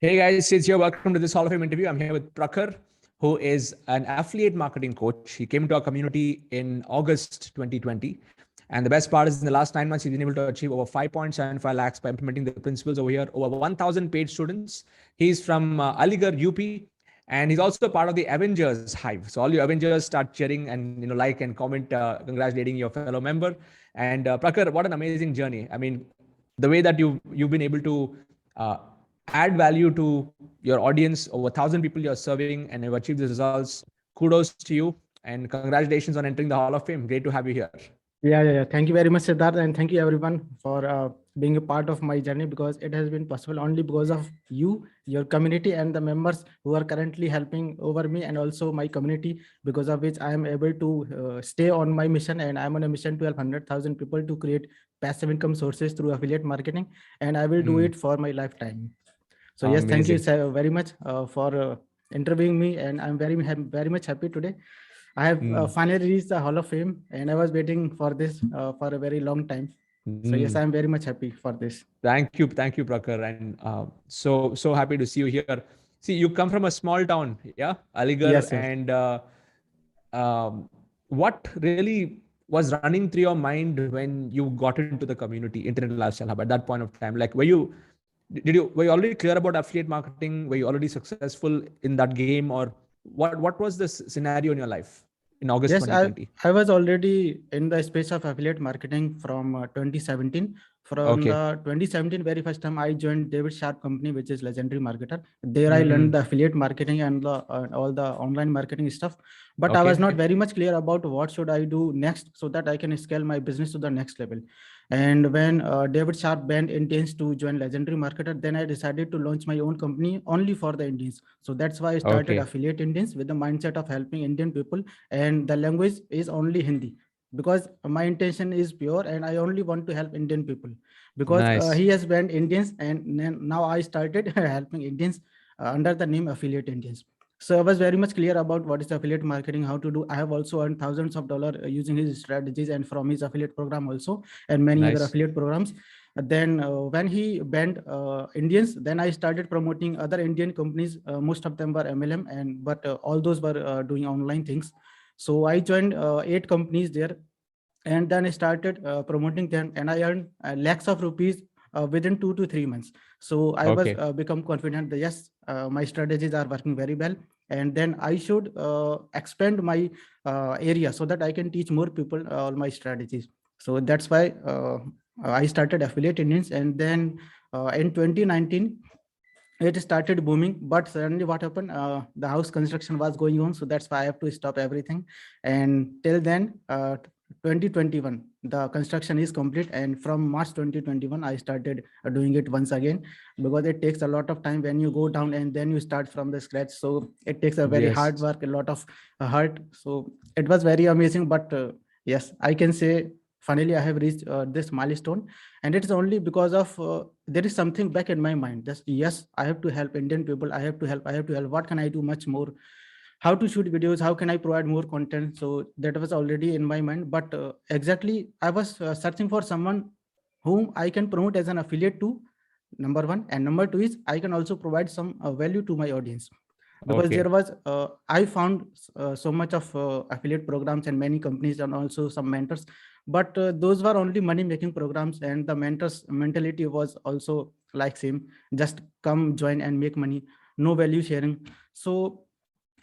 Hey guys, it's here. Welcome to this Hall of Fame interview. I'm here with Prakhar, who is an affiliate marketing coach. He came to our community in August 2020. And the best part is in the last 9 months, he's been able to achieve over 5.75 lakhs by implementing the principles over here, over 1,000 paid students. He's from Aligarh, UP, and he's also part of the Avengers Hive. So all your Avengers start cheering and like and comment, congratulating your fellow member. And Prakhar, what an amazing journey. I mean, the way that you've been able to add value to your audience, over 1,000 people you're serving, and you've achieved these results. Kudos to you and congratulations on entering the Hall of Fame. Great to have you here. Yeah. Thank you very much, Siddharth, and thank you everyone for being a part of my journey, because it has been possible only because of you, your community, and the members who are currently helping over me, and also my community, because of which I am able to stay on my mission. And I'm on a mission to help 100,000 people to create passive income sources through affiliate marketing, and I will do it for my lifetime. So yes, thank you very much for interviewing me, and I'm very much happy today. I have finally reached the Hall of Fame, and I was waiting for this for a very long time. So yes, I'm very much happy for this. Thank you, Prakhar, and so happy to see you here. See, you come from a small town, yeah, Aligarh, yes, and what really was running through your mind when you got into the community, Internet Lifestyle Hub, at that point of time? Like, were you already clear about affiliate marketing? Were you already successful in that game, or what was the scenario in your life in August 2020? I was already in the space of affiliate marketing from 2017. From the 2017 very first time I joined David Sharp company, which is Legendary Marketer. There I learned the affiliate marketing and all the online marketing stuff. But I was not very much clear about what should I do next so that I can scale my business to the next level. And when David Sharp banned Indians to join Legendary Marketer, then I decided to launch my own company only for the Indians. So that's why I started Affiliate Indians with the mindset of helping Indian people, and the language is only Hindi, because my intention is pure and I only want to help Indian people, because he has banned Indians, and now I started helping Indians under the name Affiliate Indians. So I was very much clear about what is affiliate marketing, how to do. I have also earned thousands of dollars using his strategies and from his affiliate program also, and many other affiliate programs. Then when he banned Indians, then I started promoting other Indian companies. Most of them were MLM, but all those were doing online things. So I joined 8 companies there, and then I started promoting them, and I earned lakhs of rupees within 2 to 3 months. So I was become confident that yes, my strategies are working very well, and then I should expand my area so that I can teach more people all my strategies. So that's why I started Affiliate Indians, and then in 2019 it started booming. But suddenly what happened, the house construction was going on, so that's why I have to stop everything. And till then 2021 the construction is complete, and from March 2021 I started doing it once again, because it takes a lot of time when you go down and then you start from the scratch. So it takes a very hard work, a lot of heart. So it was very amazing. But yes, I can say finally I have reached this milestone, and it's only because of there is something back in my mind, just yes, I have to help Indian people, I have to help. What can I do much more? How to shoot videos, how can I provide more content? So that was already in my mind. But exactly I was searching for someone whom I can promote as an affiliate to, number one, and number two is I can also provide some value to my audience, because there was I found so much of affiliate programs and many companies and also some mentors, but those were only money making programs, and the mentors mentality was also like same, just come join and make money, no value sharing. So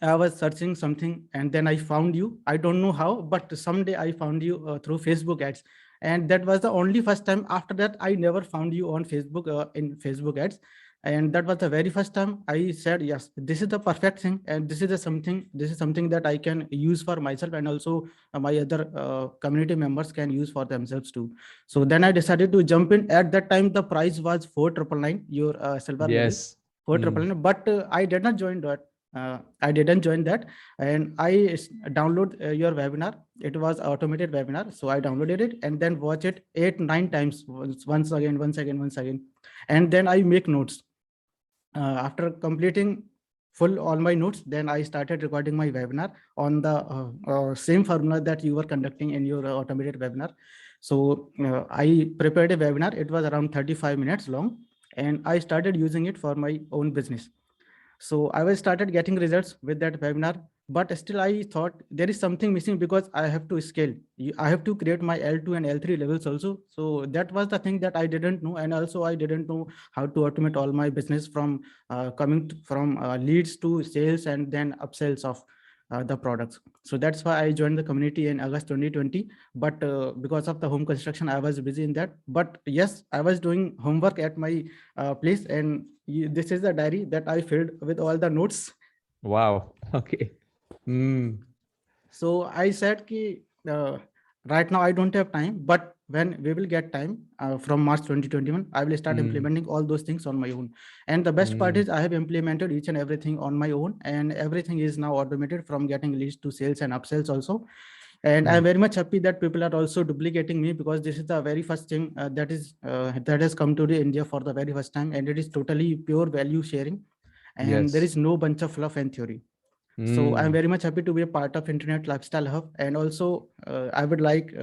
I was searching something, and then I found you. I don't know how, but someday I found you through Facebook ads, and that was the only first time. After that, I never found you on Facebook in Facebook ads, and that was the very first time I said, yes, this is the perfect thing, and this is something that I can use for myself, and also my other community members can use for themselves too. So then I decided to jump in. At that time, the price was 4,999, your silver level, 4,999, but I did not join that. I didn't join that, and I download your webinar. It was automated webinar, so I downloaded it and then watch it 8-9 times, once again, and then I make notes. After completing full all my notes, then I started recording my webinar on the same formula that you were conducting in your automated webinar. So I prepared a webinar. It was around 35 minutes long, and I started using it for my own business. So I was started getting results with that webinar, but still I thought there is something missing because I have to scale. I have to create my L2 and L3 levels also. So that was the thing that I didn't know. And also I didn't know how to automate all my business from from leads to sales and then upsells of the products. So that's why I joined the community in August 2020. But because of the home construction, I was busy in that. But yes, I was doing homework at my place, and this is the diary that I filled with all the notes. Wow. Okay. Mm. So I said ki, right now I don't have time, but when we will get time from March 2021, I will start implementing all those things on my own. And the best part is I have implemented each and everything on my own, and everything is now automated from getting leads to sales and upsells also. And I'm very much happy that people are also duplicating me, because this is the very first thing that has come to the India for the very first time, and it is totally pure value sharing, and there Yes. is no bunch of fluff and theory. So I'm very much happy to be a part of Internet Lifestyle Hub. And also I would like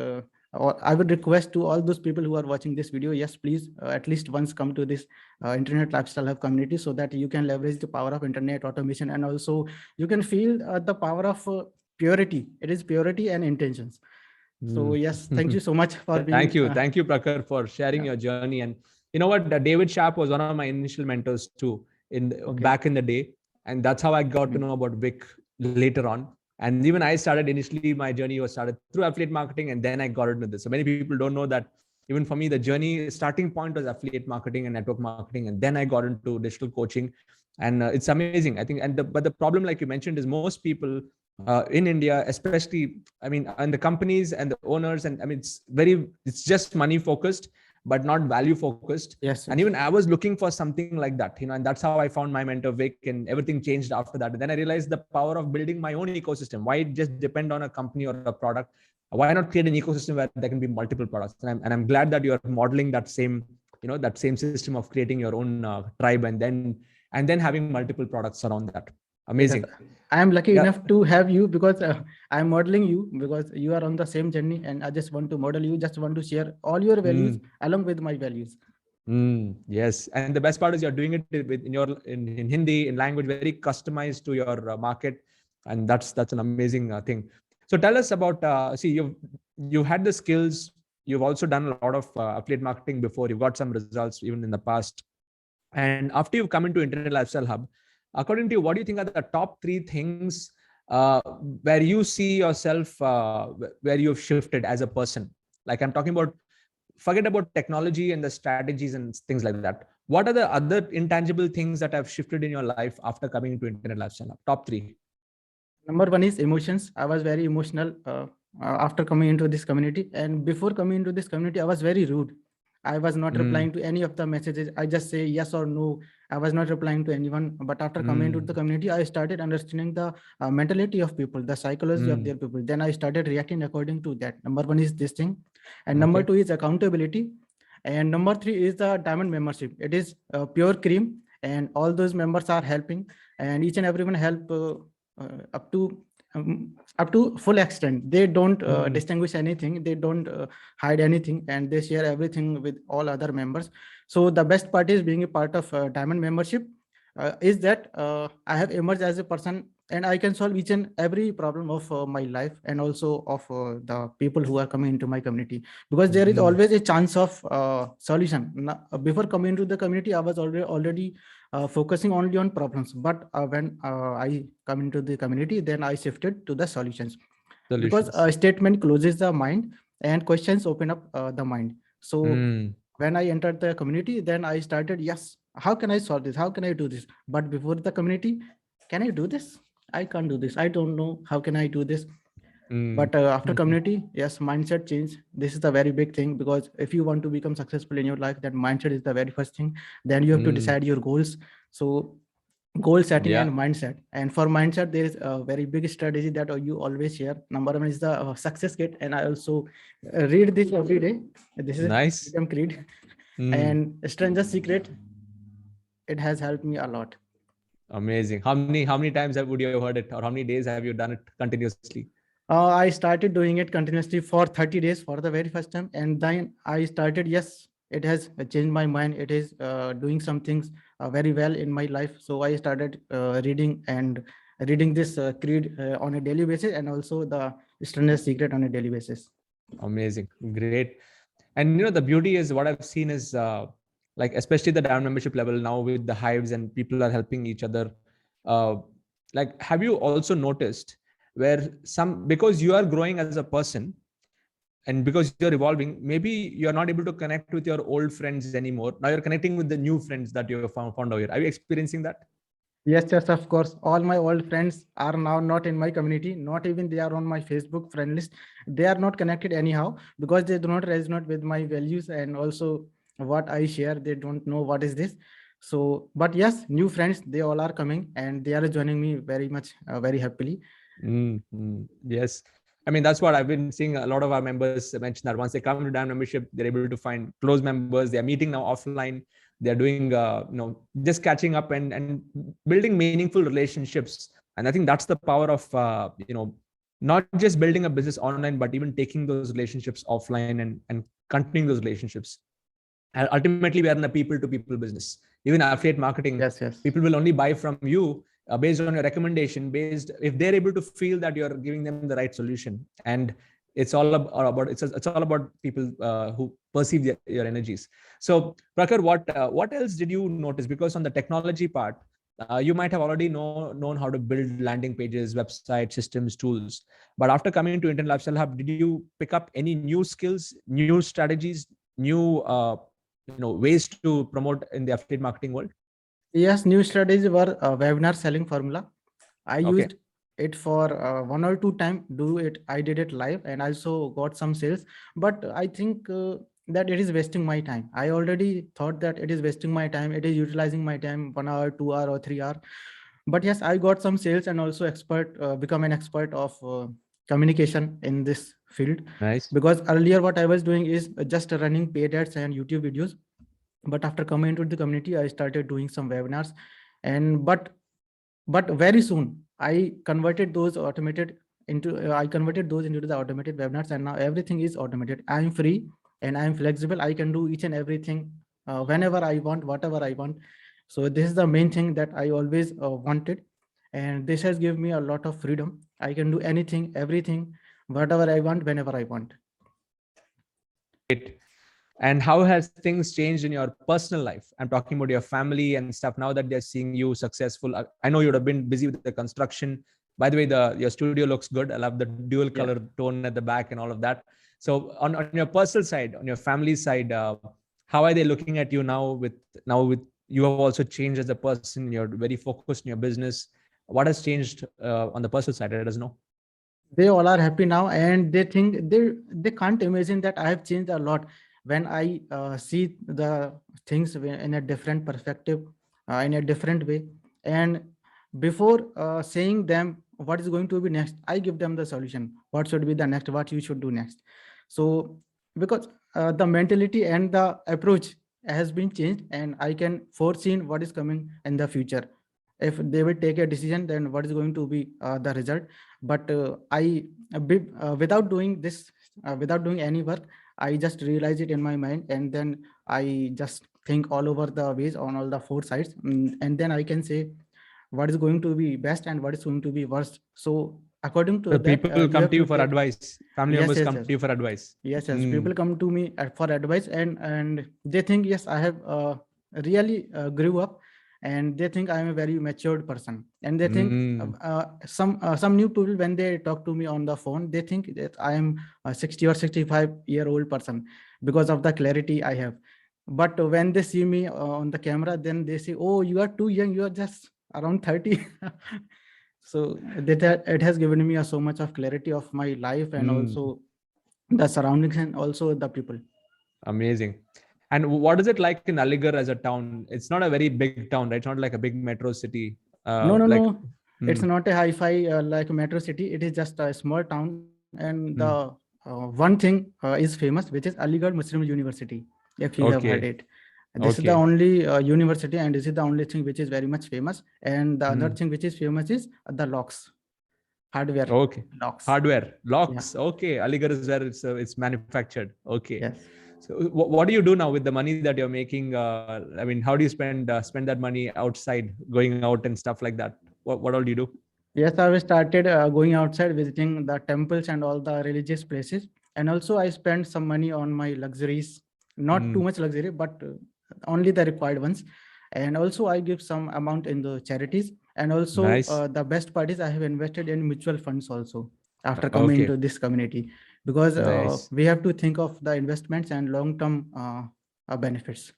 or I would request to all those people who are watching this video, yes, please at least once come to this Internet Lifestyle Hub community, so that you can leverage the power of internet automation, and also you can feel the power of purity. It is purity and intentions. So yes, thank you so much for being. Thank you, Prakhar, for sharing your journey. And you know what? David Sharp was one of my initial mentors too, back in the day, and that's how I got to know about Vic later on. And even I started initially, my journey was started through affiliate marketing, and then I got into this. So many people don't know that even for me, the journey starting point was affiliate marketing and network marketing, and then I got into digital coaching, and it's amazing. I think, but the problem, like you mentioned, is most people in India, especially, I mean, and the companies and the owners, and I mean, it's just money focused, but not value focused. Yes. And even I was looking for something like that, and that's how I found my mentor Vic, and everything changed after that. And then I realized the power of building my own ecosystem. Why just depend on a company or a product? Why not create an ecosystem where there can be multiple products? And I'm glad that you're modeling that same, that same system of creating your own tribe, and then having multiple products around that. Amazing. Yes, I am lucky enough to have you, because I'm modeling you, because you are on the same journey, and I just want to model you, just want to share all your values along with my values. Yes, and the best part is you're doing it in Hindi, in language very customized to your market, and that's an amazing thing. So tell us about you've had the skills. You've also done a lot of affiliate marketing before. You've got some results even in the past, and after you've come into Internet Lifestyle Hub, according to you, what do you think are the top 3 things where you see yourself, where you've shifted as a person? Like, I'm talking about, forget about technology and the strategies and things like that. What are the other intangible things that have shifted in your life after coming into Internet Lifestyle Hub? Top 3. Number 1 is emotions. I was very emotional after coming into this community, and before coming into this community, I was very rude. I was not replying to any of the messages. I just say yes or no. I was not replying to anyone. But after coming into the community, I started understanding the mentality of people, the psychology of their people. Then I started reacting according to that. Number 1 is this thing. And number 2 is accountability. And number 3 is the diamond membership. It is pure cream, and all those members are helping, and each and everyone help up to full extent. They don't distinguish anything, they don't hide anything, and they share everything with all other members. So the best part is being a part of diamond membership is that I have emerged as a person, and I can solve each and every problem of my life, and also of the people who are coming into my community, because there is always a chance of solution. Before coming into the community, I was already focusing only on problems, but when I come into the community, then I shifted to the solutions. Because a statement closes the mind and questions open up the mind. So when I entered the community, then I started, yes, how can I solve this? How can I do this? But before the community, can I do this? I can't do this. I don't know. How can I do this? But after community, yes, mindset change. This is the very big thing, because if you want to become successful in your life, that mindset is the very first thing. Then you have to decide your goals. So goal setting and mindset. And for mindset, there is a very big strategy that you always share. Number 1 is the success kit, and I also read this every day. This is nice. Freedom Creed and Stranger's Secret. It has helped me a lot. Amazing. How many times would you have heard it, or how many days have you done it continuously? I started doing it continuously for 30 days for the very first time, and then I started, yes, it has changed my mind. It is doing some things very well in my life. So I started reading this creed on a daily basis, and also the Strength Secret on a daily basis. Amazing. Great. And the beauty is what I've seen is like, especially the Diamond membership level now with the hives and people are helping each other. Like, have you also noticed where because you are growing as a person and because you're evolving, maybe you're not able to connect with your old friends anymore. Now you're connecting with the new friends that you have found over here. Are you experiencing that? Yes, yes, of course. All my old friends are now not in my community. Not even they are on my Facebook friend list. They are not connected anyhow because they do not resonate with my values and also what I share. They don't know what is this. So, but yes, new friends, they all are coming and they are joining me very much, very happily. Yes. I mean, that's what I've been seeing. A lot of our members mention that once they come to Diamond membership, they're able to find close members. They're meeting now offline. They're doing, just catching up and building meaningful relationships. And I think that's the power of, not just building a business online, but even taking those relationships offline and continuing those relationships. And ultimately, we are in a people-to-people business. Even affiliate marketing, Yes, yes. people will only buy from you based on your recommendation, based if they're able to feel that you're giving them the right solution. And it's all about it's all about people who perceive your energies. So Prakhar, what else did you notice? Because on the technology part, you might have already known how to build landing pages, websites, systems, tools. But after coming to Indian Lifestyle Hub, did you pick up any new skills, new strategies, new ways to promote in the affiliate marketing world? Yes, new strategies were webinar selling formula. I Okay. used it for 1 or 2 times. I did it live and also got some sales. But I think that it is wasting my time. I already thought that it is wasting my time. It is utilizing my time 1 hour, 2 hour, or 3 hour. But yes, I got some sales and also become an expert of communication in this field. Nice. Because earlier what I was doing is just running paid ads and YouTube videos. But after coming into the community, I started doing some webinars, and but very soon I converted those into the automated webinars, and now everything is automated. I am free and I am flexible. I can do each and everything whenever I want, whatever I want. So this is the main thing that I always wanted, and this has given me a lot of freedom. I can do anything, everything, whatever I want, whenever I want. Great. And how has things changed in your personal life? I'm talking about your family and stuff. Now that they're seeing you successful, I know you would have been busy with the construction. By the way, your studio looks good. I love the dual color tone at the back and all of that. So on your personal side, on your family side, how are they looking at you now? With you have also changed as a person. You're very focused in your business. What has changed on the personal side? I don't know. They all are happy now, and they think they can't imagine that I have changed a lot when I see the things in a different perspective, in a different way. And before saying them what is going to be next, I give them the solution. What should be the next? What you should do next? So because the mentality and the approach has been changed, and I can foresee what is coming in the future. If they will take a decision, then what is going to be the result? But without doing this, without doing any work, I just realize it in my mind, and then I just think all over the ways on all the four sides, and then I can say what is going to be best and what is going to be worst. So according to So that, people come to you for advice. Family members come to you for advice. Yes, people come to me for advice, and they think, yes, I have really grew up, and they think I am a very matured person, and they think some new people, when they talk to me on the phone, they think that I am a 60 or 65-year-old person because of the clarity I have. But when they see me on the camera, then they say, oh, you are too young, you are just around 30. So it has given me so much of clarity of my life, and also the surroundings, and also the people. Amazing. And what is it like in Aligarh as a town? It's not a very big town, right? It's not like a big metro city. No. It's not a hi-fi like metro city. It is just a small town, and the one thing is famous, which is Aligarh Muslim University, if you have heard it. This is the only university, and this is the only thing which is very much famous. And the other thing which is famous is the locks, hardware. Okay. Locks. Hardware, locks. Yeah. Okay. Aligarh is where it's manufactured. Okay. Yes. So what do you do now with the money that you're making? I mean, how do you spend that money outside, going out and stuff like that? What all do you do? Yes, I started going outside, visiting the temples and all the religious places. And also I spend some money on my luxuries, not too much luxury, but only the required ones. And also I give some amount in the charities. And also Nice. the best part is I have invested in mutual funds also after coming Okay. to this community, because Nice. we have to think of the investments and long-term benefits.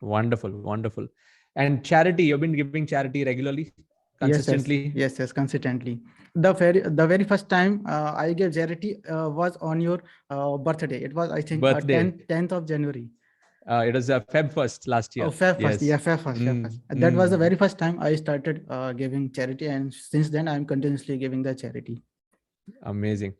Wonderful, wonderful. And charity, you've been giving charity regularly, consistently? Yes, consistently. The very first time I gave charity was on your birthday. It was, I think, Birthday. 10th of January. It was Feb 1st last year. Oh, Feb 1st. Yes. Yeah, Feb 1st. That was the very first time I started giving charity, and since then I'm continuously giving the charity. Amazing.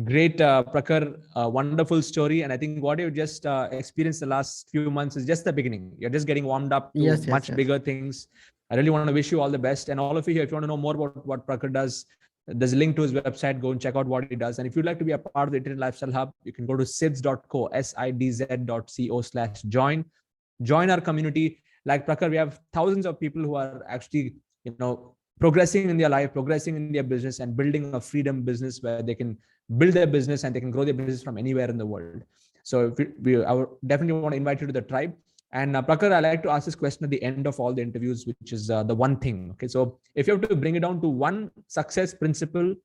Great, Prakhar, wonderful story. And I think what you just experienced the last few months is just the beginning. You're just getting warmed up to much bigger things. I really want to wish you all the best. And all of you here, if you want to know more about what Prakhar does, there's a link to his website. Go and check out what he does. And if you'd like to be a part of the Internet Lifestyle Hub, you can go to sidz.co, sidz.co/join. Join our community. Like Prakhar, we have thousands of people who are actually, progressing in their life, progressing in their business, and building a freedom business where they can build their business and they can grow their business from anywhere in the world. So I would definitely want to invite you to the tribe. And Prakhar, I like to ask this question at the end of all the interviews, which is the one thing. Okay, so if you have to bring it down to one success principle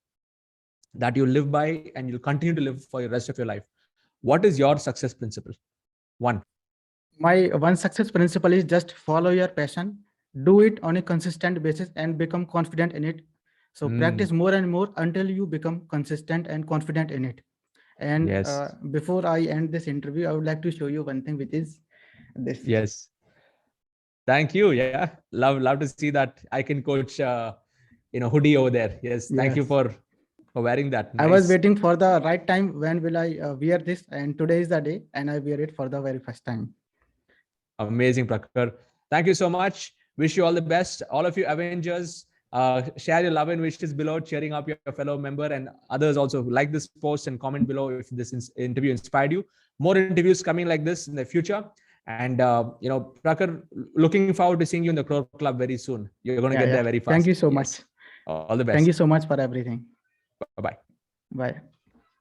that you live by and you'll continue to live for the rest of your life, what is your success principle? One. My one success principle is just follow your passion, do it on a consistent basis, and become confident in it. So practice more and more until you become consistent and confident in it. And yes. Before I end this interview, I would like to show you one thing, which is this. Yes. Thank you. Yeah. Love to see that Icon Coach, hoodie over there. Yes. Thank you for wearing that. Nice. I was waiting for the right time. When will I wear this? And today is the day, and I wear it for the very first time. Amazing, Prakhar. Thank you so much. Wish you all the best. All of you Avengers, share your love and wishes below, cheering up your fellow member, and others also. Like this post and comment below if this interview inspired you. More interviews coming like this in the future. And Prakhar, looking forward to seeing you in the Crore Club very soon. You're going to get there very fast. Thank you so much. All the best. Thank you so much for everything. Bye-bye. Bye.